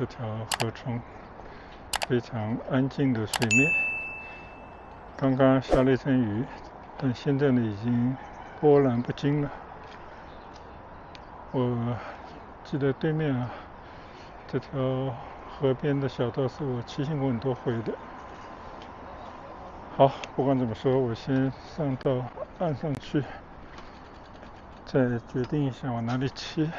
条河床非常安静的水面。刚刚下了一阵雨，但现在呢已经波澜不惊了。我记得对面这条河边的小道是我骑行过很多回的。好，不管怎么说，我先上到岸上去，再决定一下往哪里骑。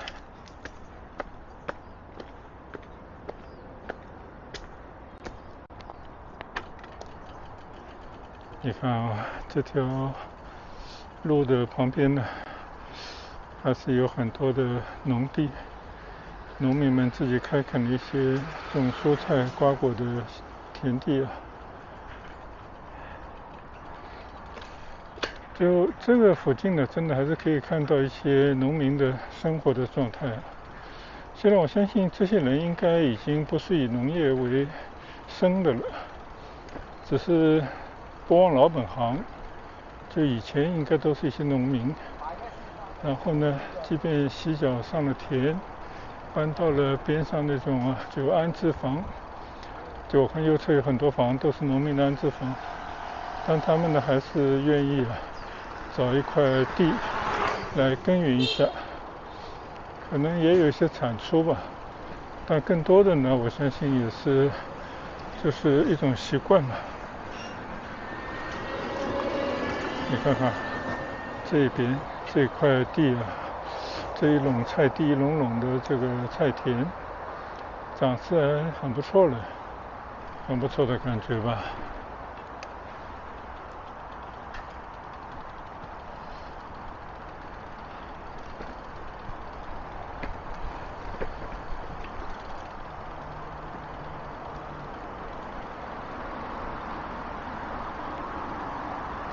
你看这条路的旁边呢，还是有很多的农地，农民们自己开垦的一些种蔬菜、瓜果的田地就这个附近呢，真的还是可以看到一些农民的生活的状态。虽然我相信这些人应该已经不是以农业为生的了，只是不忘老本行，就以前应该都是一些农民。然后呢，即便洗脚上了田，搬到了边上那种就安置房，就我看右侧有很多房都是农民的安置房，但他们呢还是愿意找一块地来耕耘一下，可能也有一些产出吧，但更多的呢，我相信也是就是一种习惯嘛。你看看这边这块地这一垄菜地，一垄垄的这个菜田，长势还很不错了，很不错的感觉吧。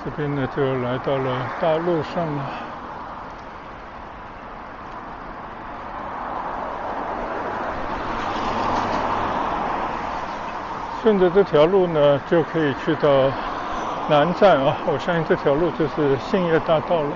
这边呢就来到了大路上了。顺着这条路呢就可以去到南站我相信这条路就是信业大道了。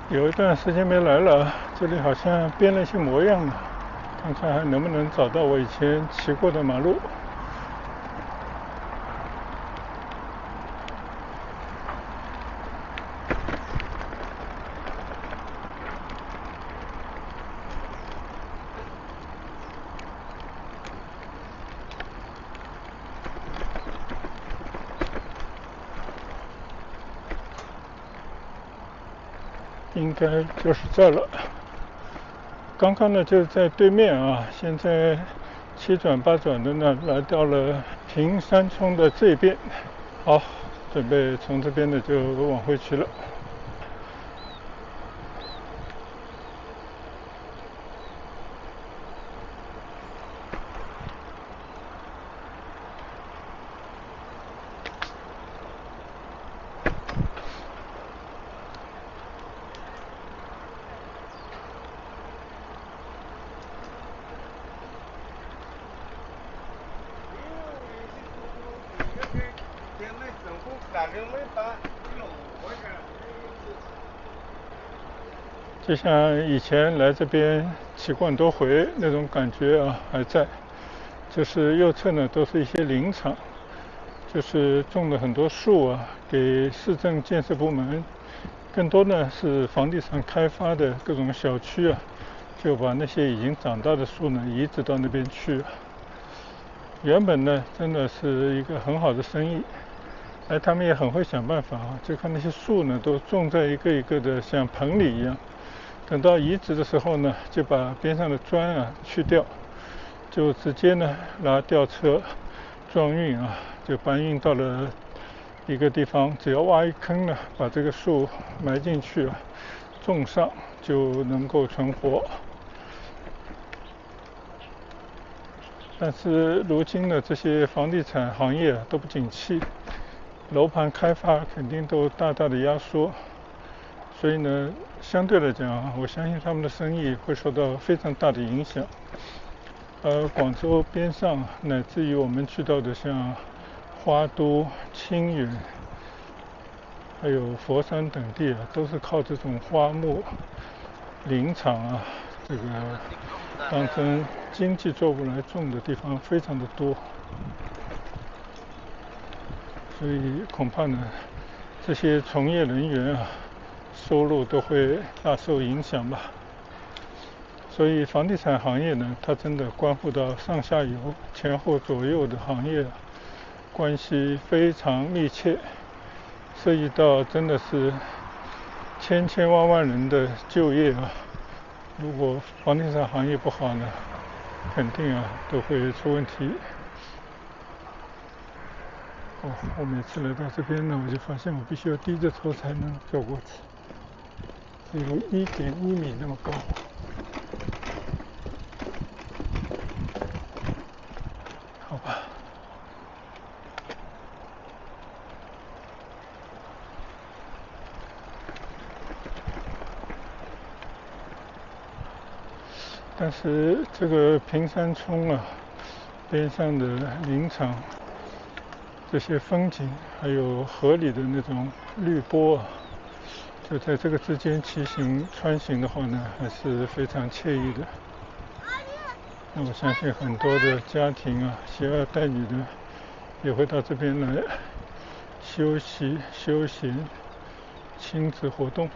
有一段时间没来了，这里好像变了一些模样了，看看还能不能找到我以前骑过的马路。应该就是这了。刚刚呢就是在对面啊，现在七转八转的呢来到了平山冲的这边，好，准备从这边的就往回去了。就像以前来这边骑过很多回那种感觉啊，还在。就是右侧呢都是一些林场，就是种了很多树啊，给市政建设部门。更多呢是房地产开发的各种小区啊，就把那些已经长大的树呢移植到那边去。原本呢真的是一个很好的生意，他们也很会想办法啊，就看那些树呢都种在一个一个的像棚里一样。等到移植的时候呢，就把边上的砖啊去掉，就直接呢拿吊车装运啊，就搬运到了一个地方，只要挖一坑呢，把这个树埋进去啊，种上就能够存活。但是如今的这些房地产行业都不景气，楼盘开发肯定都大大的压缩，所以呢相对来讲，我相信他们的生意会受到非常大的影响。广州边上乃至于我们去到的像花都、清远还有佛山等地啊，都是靠这种花木林场啊，这个当成经济作物来种的地方非常的多，所以恐怕呢这些从业人员啊收入都会大受影响吧。所以房地产行业呢，它真的关乎到上下游、前后左右的行业关系非常密切，涉及到真的是千千万万人的就业啊。如果房地产行业不好呢，肯定啊都会出问题。我每次来到这边呢，我就发现我必须要低着头才能走过去，只有1.1米那么高。好吧。但是这个平山冲啊，边上的林场，这些风景，还有河里的那种绿波啊，就在这个之间骑行穿行的话呢，还是非常惬意的。那我相信很多的家庭啊，携儿带女的也会到这边来休息、休闲、亲子活动。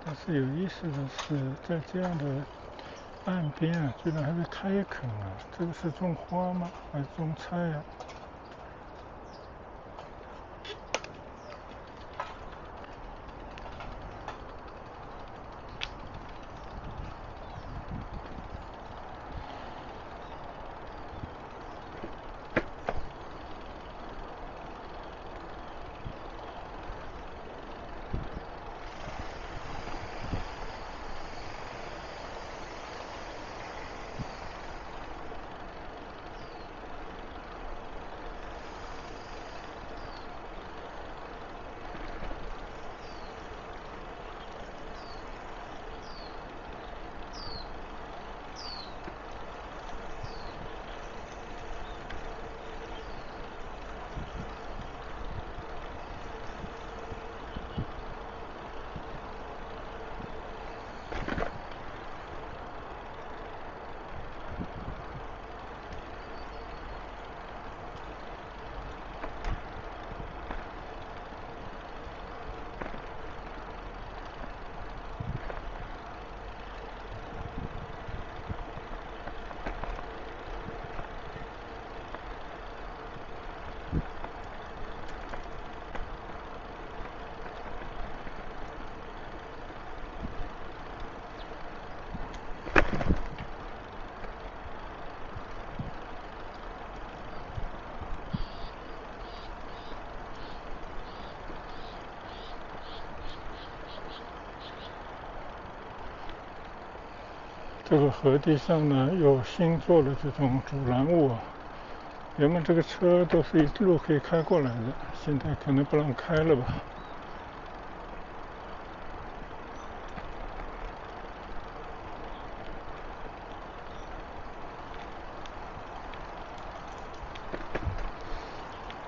但是有意思的是，在这样的岸边啊，居然还在开垦啊！这个是种花吗？还是种菜啊？这个河堤上呢又新做了这种阻拦物，原本这个车都是一路可以开过来的，现在可能不让开了吧。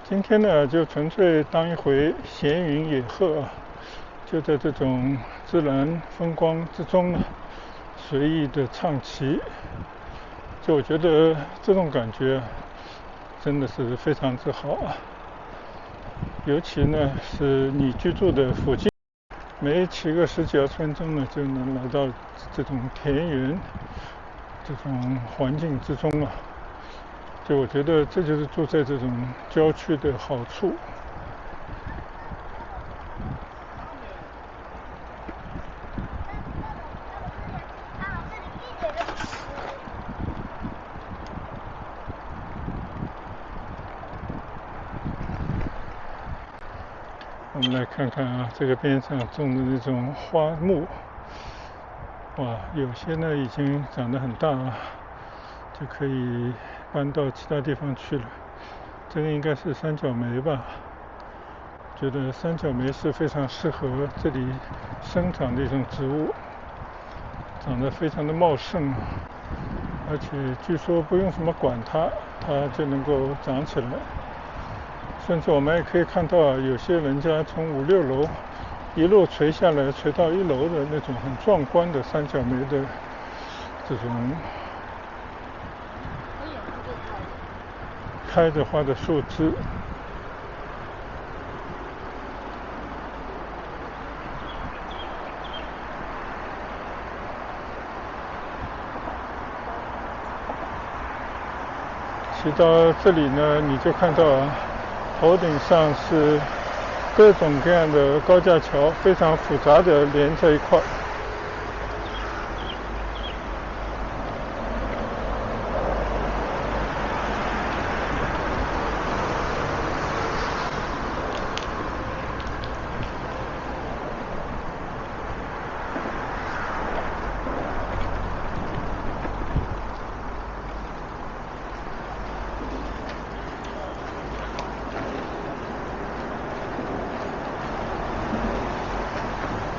今天呢就纯粹当一回闲云野鹤啊，就在这种自然风光之中呢随意的唱棋，就我觉得这种感觉真的是非常之好啊。尤其呢是你居住的附近，每骑个10几二分钟呢就能来到这种田园这种环境之中啊。就我觉得这就是住在这种郊区的好处。我们来看看啊，这个边上种的那种花木，哇，有些呢已经长得很大了，就可以搬到其他地方去了。这个应该是三角梅吧？觉得三角梅是非常适合这里生长的一种植物，长得非常的茂盛，而且据说不用什么管它，它就能够长起来。甚至我们也可以看到啊，有些人家从5、6楼一路垂下来，垂到1楼的那种很壮观的三角梅的这种开着花的树枝。骑到这里呢，你就看到啊，头顶上是各种各样的高架桥，非常复杂的连在一块。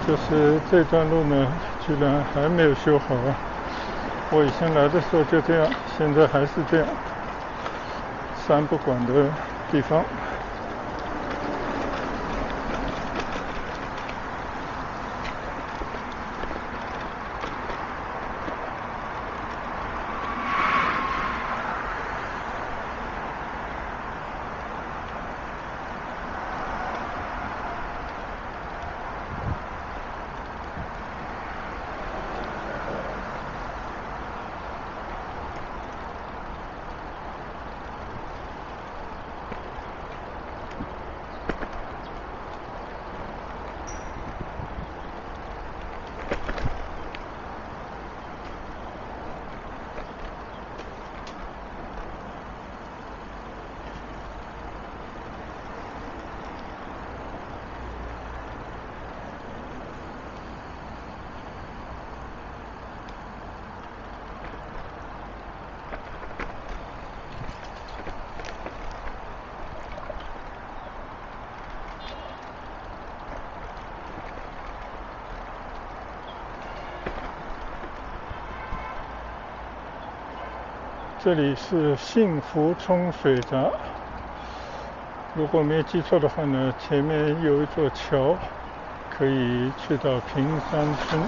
就是这段路呢，居然还没有修好啊！我以前来的时候就这样，现在还是这样，三不管的地方。这里是幸福冲水闸，如果没有记错的话呢，前面有一座桥，可以去到平山村。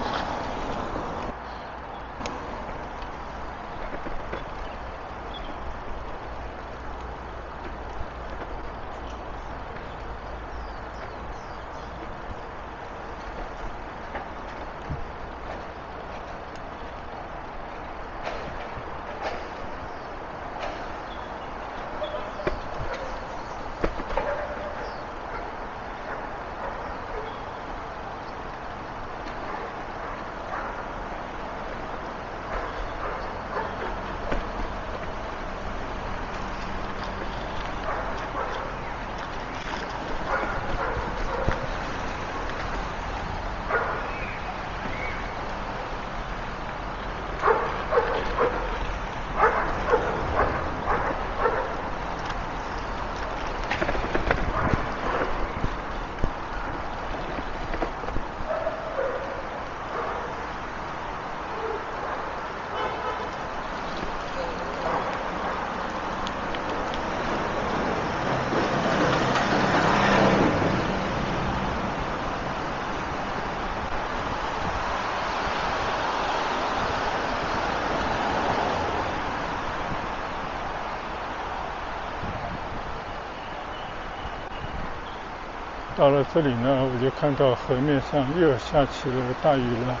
到了这里呢，我就看到河面上又下起了大雨了。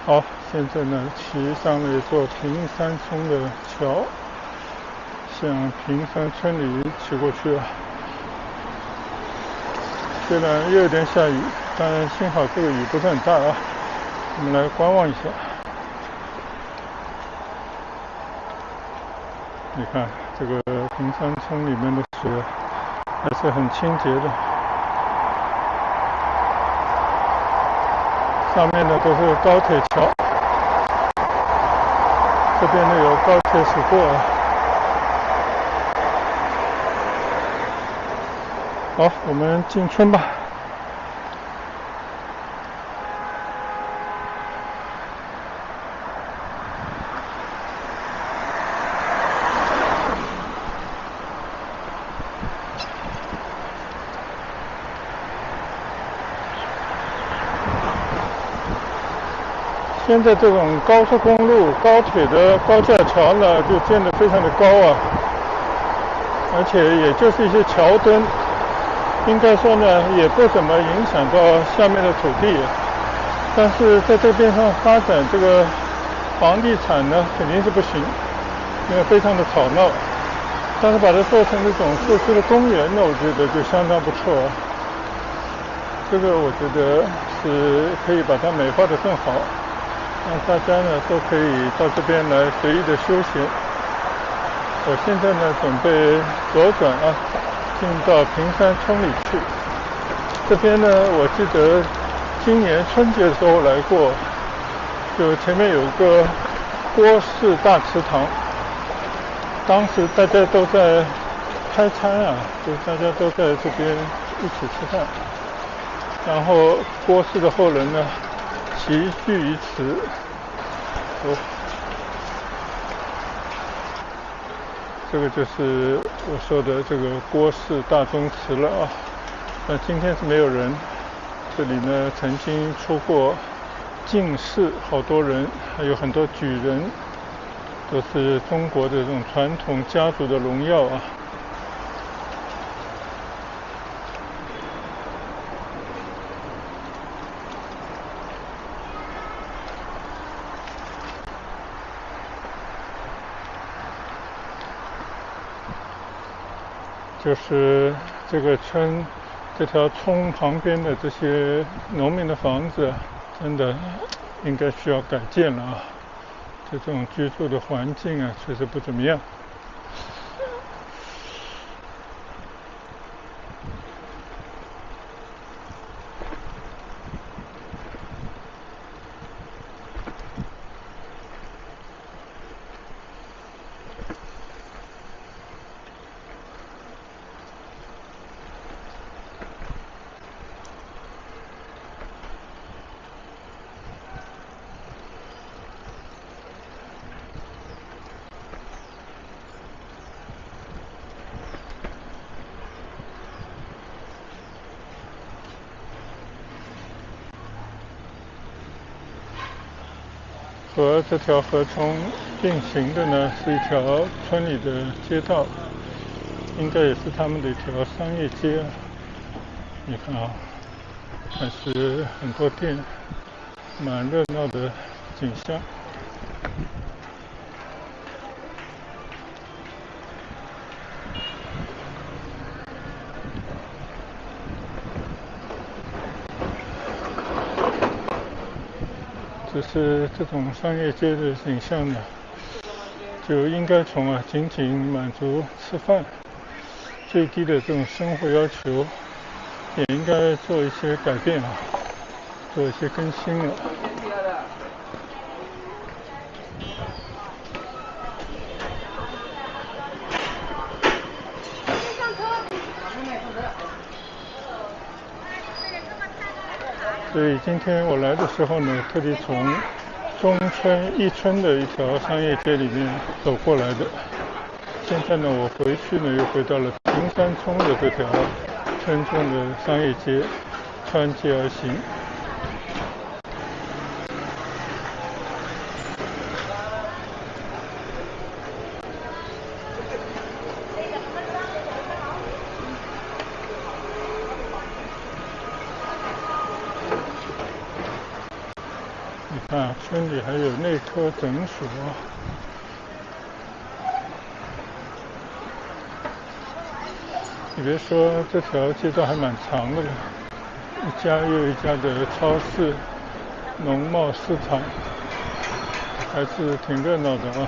好，现在呢，骑上了一座平山村的桥，向平山村里骑过去了。虽然又有点下雨，但幸好这个雨不是很大啊。我们来观望一下。你看，这个平山村里面的水还是很清洁的。上面的都是高铁桥，这边呢有高铁驶过。好，我们进村吧。现在这种高速公路、高铁的高架桥呢，就建得非常的高啊，而且也就是一些桥墩，应该说呢，也不怎么影响到下面的土地。但是在这边上发展这个房地产呢，肯定是不行，因为非常的吵闹。但是把它做成这种社区的公园呢，我觉得就相当不错啊。这个我觉得是可以把它美化得更好。让大家呢都可以到这边来随意的休闲。我现在呢准备左转啊，进到平山村里去。这边呢，我记得今年春节的时候来过，就前面有个郭氏大祠堂，当时大家都在开餐啊，就大家都在这边一起吃饭，然后郭氏的后人呢齐聚于此。这个就是我说的这个郭氏大宗祠了啊。那今天是没有人。这里呢曾经出过进士，好多人，还有很多举人，都是中国的这种传统家族的荣耀啊。就是这个村，这条村旁边的这些农民的房子，真的应该需要改建了啊！这种居住的环境啊，确实不怎么样。和这条河川并行的呢，是一条村里的街道，应该也是他们的一条商业街啊。你看啊，还是很多店，蛮热闹的景象。只是这种商业街的景象呢，就应该从仅仅满足吃饭最低的这种生活要求，也应该做一些改变啊，做一些更新了。所以今天我来的时候呢，特地从中村一村的一条商业街里面走过来的。现在呢，我回去呢又回到了平山村的这条村中的商业街，穿街而行。你看，村里还有内科诊所。你别说，这条街道还蛮长的了，一家又一家的超市、农贸市场，还是挺热闹的啊。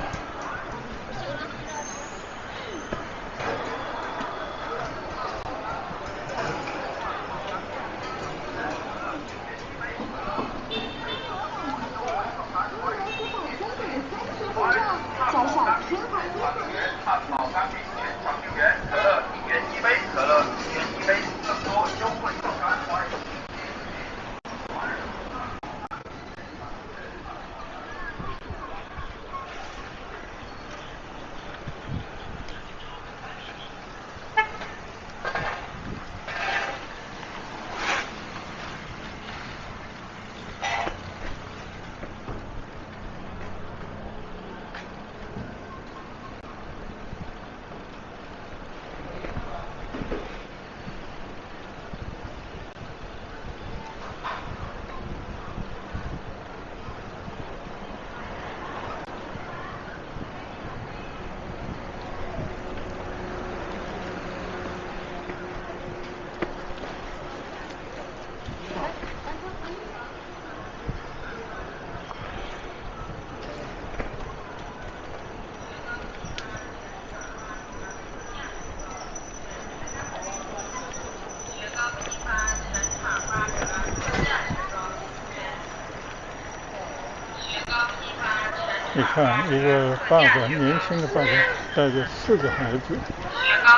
你看，一个爸爸，年轻的爸爸，带着4个孩子，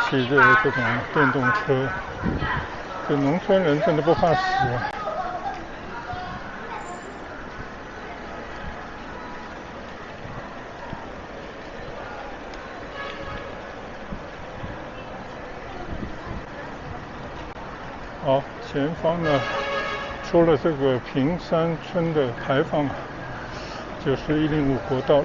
骑着这种电动车。这农村人真的不怕死啊！好，前方呢，出了这个平山村的牌坊，就是105国道了。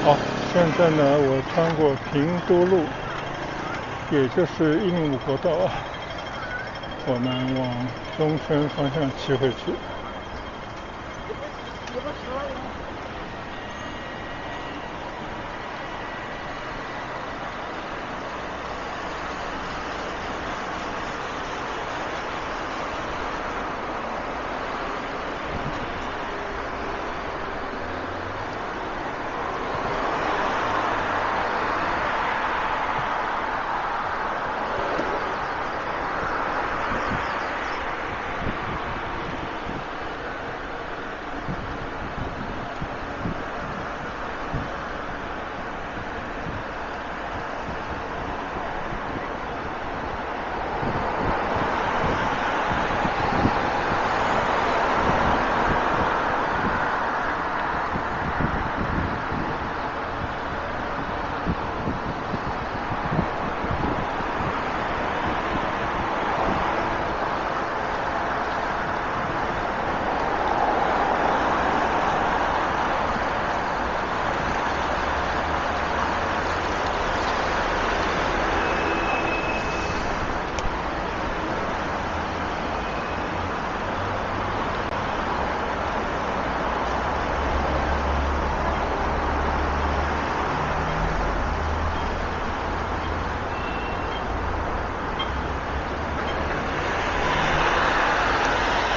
好，现在呢，我穿过平都路，也就是105国道啊，我们往中村方向骑回去。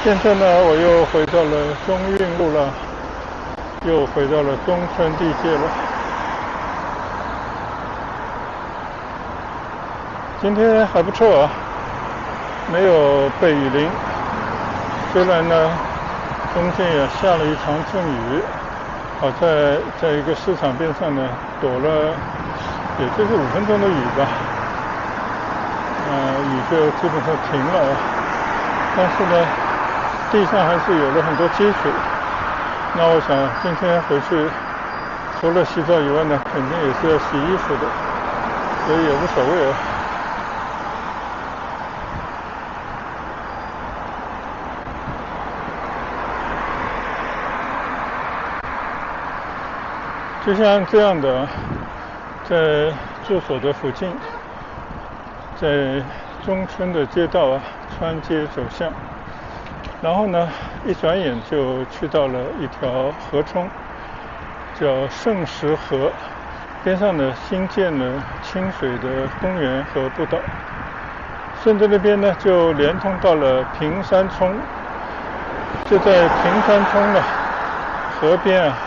现在呢，我又回到了中运路了，又回到了中村地界了。今天还不错啊，没有被雨淋。虽然呢，中间也下了一场阵雨，好在一个市场边上呢，躲了也就是5分钟的雨吧，雨就基本上停了。但是呢，地上还是有了很多积水。那我想今天回去，除了洗澡以外呢，肯定也是要洗衣服的，所以也无所谓啊。就像这样的，在住所的附近，在中村的街道啊，穿街走巷，然后呢，一转眼就去到了一条河冲，叫圣石河，边上呢新建了清水的公园和步道，顺着那边呢就连通到了平山冲，就在平山冲的河边啊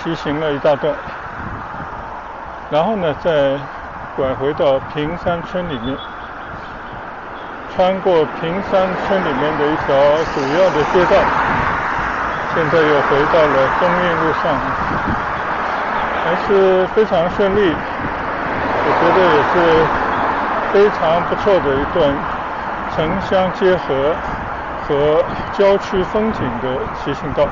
骑行了一大段，然后呢再拐回到平山村里面，穿过平山村里面的一条主要的街道，现在又回到了中运路上，还是非常顺利，我觉得也是非常不错的一段城乡结合和郊区风景的骑行道。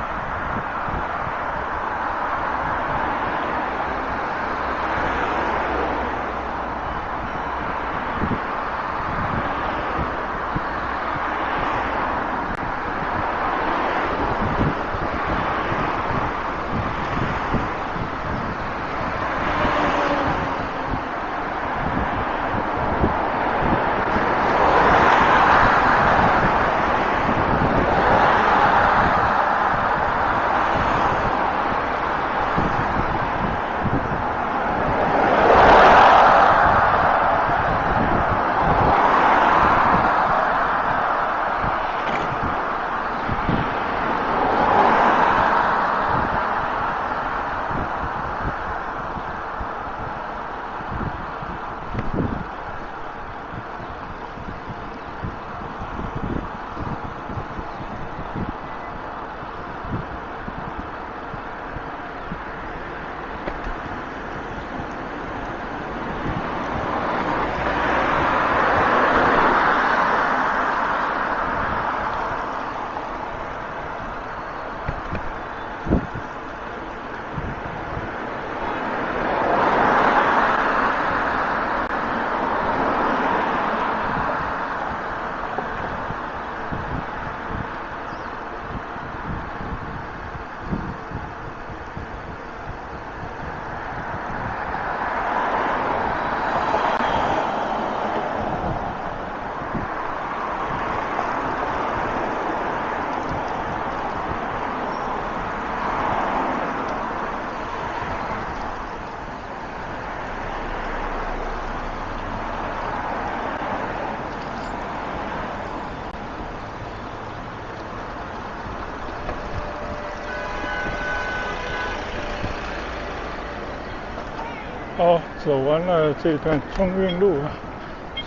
好，走完了这段中运路，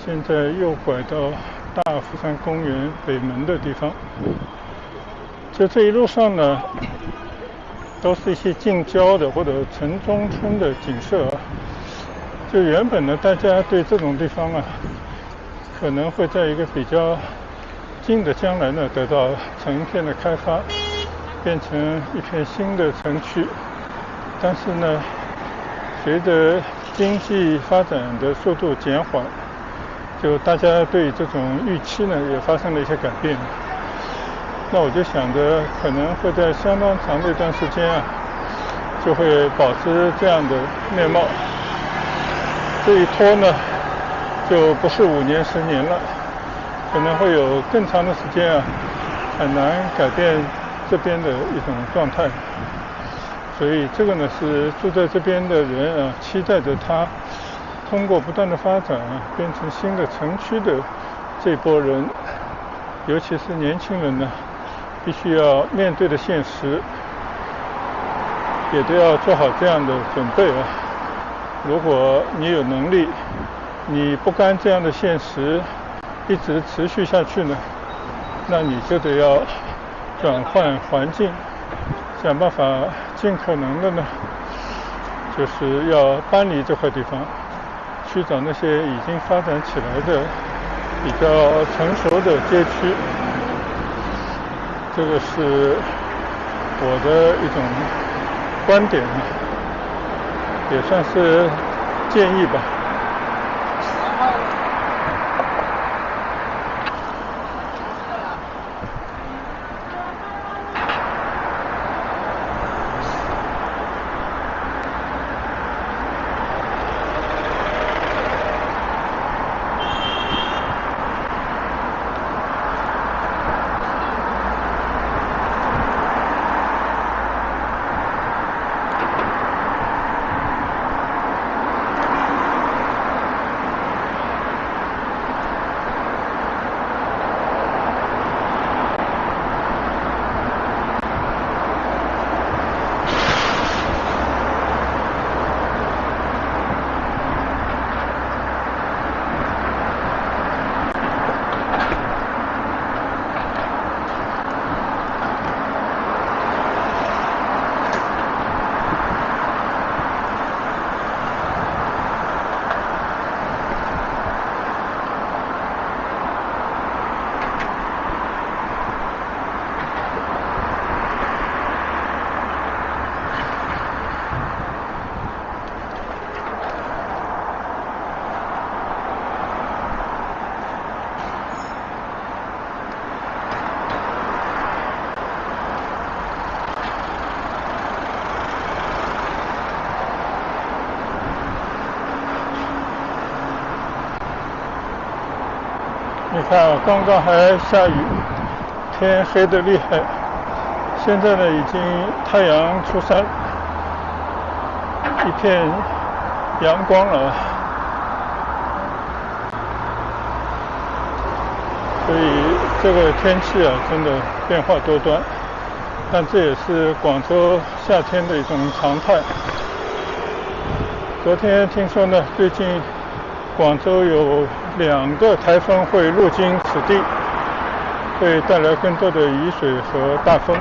现在右拐到大福山公园北门的地方。就这一路上呢，都是一些近郊的或者城中村的景色。就原本呢，大家对这种地方啊，可能会在一个比较近的将来呢，得到成片的开发，变成一片新的城区。但是呢，随着经济发展的速度减缓，就大家对这种预期呢也发生了一些改变。那我就想着可能会在相当长的一段时间啊，就会保持这样的面貌。这一拖呢，就不是5年10年了，可能会有更长的时间啊，很难改变这边的一种状态。所以这个呢是住在这边的人啊，期待着它通过不断的发展啊，变成新的城区的这波人，尤其是年轻人呢，必须要面对的现实，也都要做好这样的准备啊。如果你有能力，你不甘这样的现实一直持续下去呢，那你就得要转换环境，想办法尽可能的呢，就是要搬离这块地方，去找那些已经发展起来的比较成熟的街区。这个是我的一种观点，也算是建议吧。你看啊，刚刚还下雨，天黑得厉害，现在呢已经太阳出山，一片阳光了，所以这个天气啊真的变化多端，但这也是广州夏天的一种常态。昨天听说呢，最近广州有2个台风会入境此地，会带来更多的雨水和大风。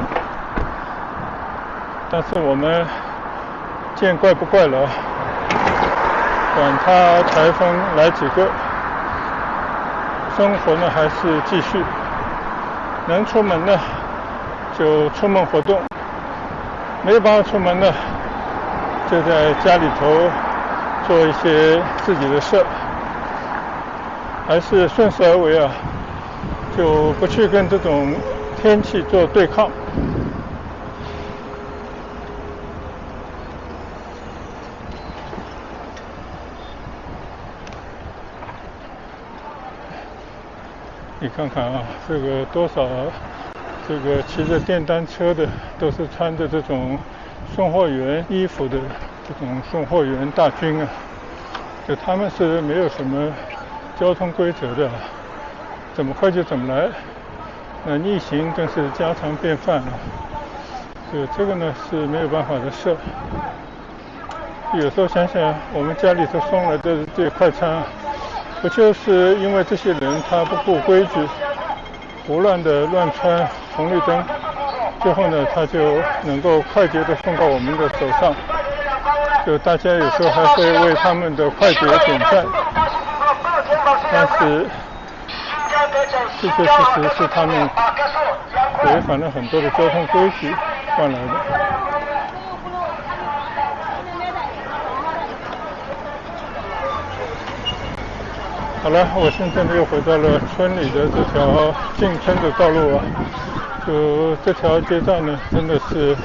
但是我们见怪不怪了，管它台风来几个，生活呢还是继续，能出门呢就出门活动，没办法出门呢就在家里头做一些自己的事，还是顺势而为啊，就不去跟这种天气做对抗。你看看啊，这个多少这个骑着电单车的都是穿着这种送货员衣服的这种送货员大军啊，就他们是没有什么交通规则的，怎么快就怎么来，那逆行更是家常便饭了。这个呢是没有办法的事。有时候想想，我们家里头送来的这快餐，不就是因为这些人他不顾规矩，胡乱的乱穿红绿灯，最后呢他就能够快捷的送到我们的手上，就大家有时候还会为他们的快捷点赞，但是确确实实是他们违反了很多的交通规矩换来的。好了，我现在又回到了村里的这条进村的道路啊。就这条街道呢，真的是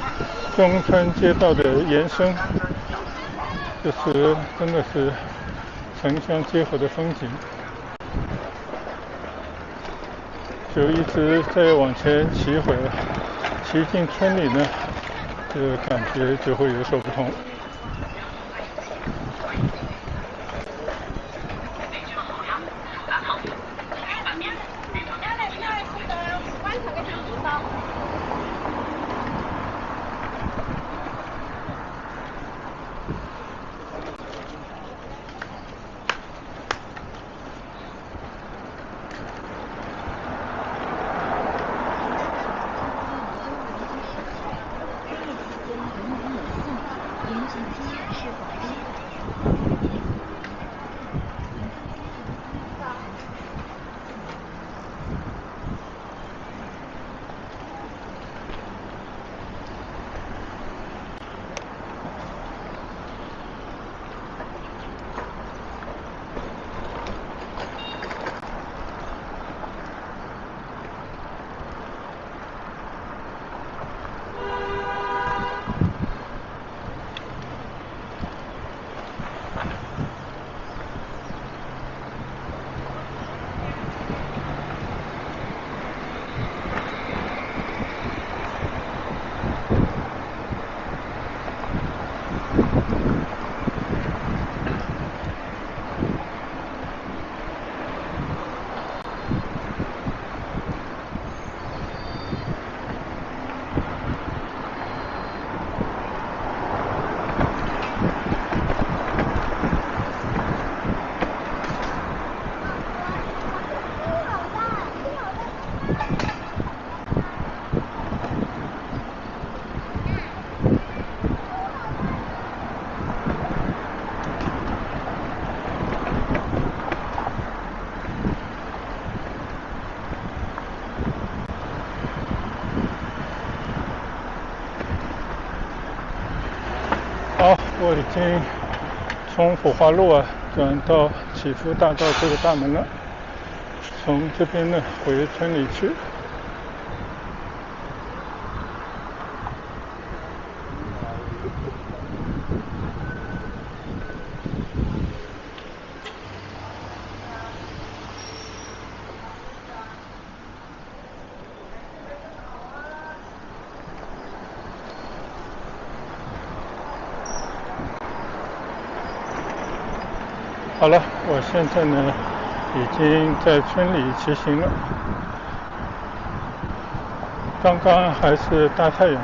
中村街道的延伸，就是真的是城乡结合的风景。就一直再往前骑回来，骑进村里呢，这个感觉就会有所不同。我已经从火花路转到祈福大道这个大门了，从这边呢回村里去。好了，我现在呢已经在村里骑行了。刚刚还是大太阳，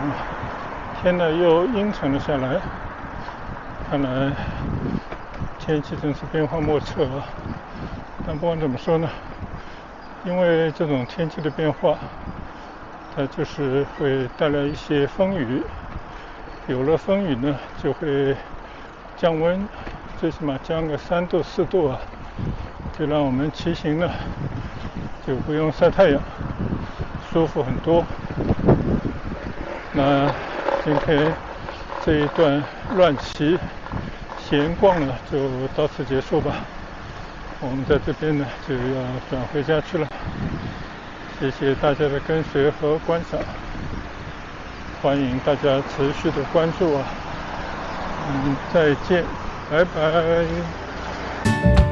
天呢又阴沉了下来，看来天气真是变化莫测啊。但不管怎么说呢，因为这种天气的变化，它就是会带来一些风雨，有了风雨呢就会降温，最起码降个3度4度就让我们骑行呢就不用晒太阳，舒服很多。那今天这一段乱骑闲逛呢就到此结束吧，我们在这边呢就要转回家去了。谢谢大家的跟随和观赏，欢迎大家持续的关注再见，拜拜。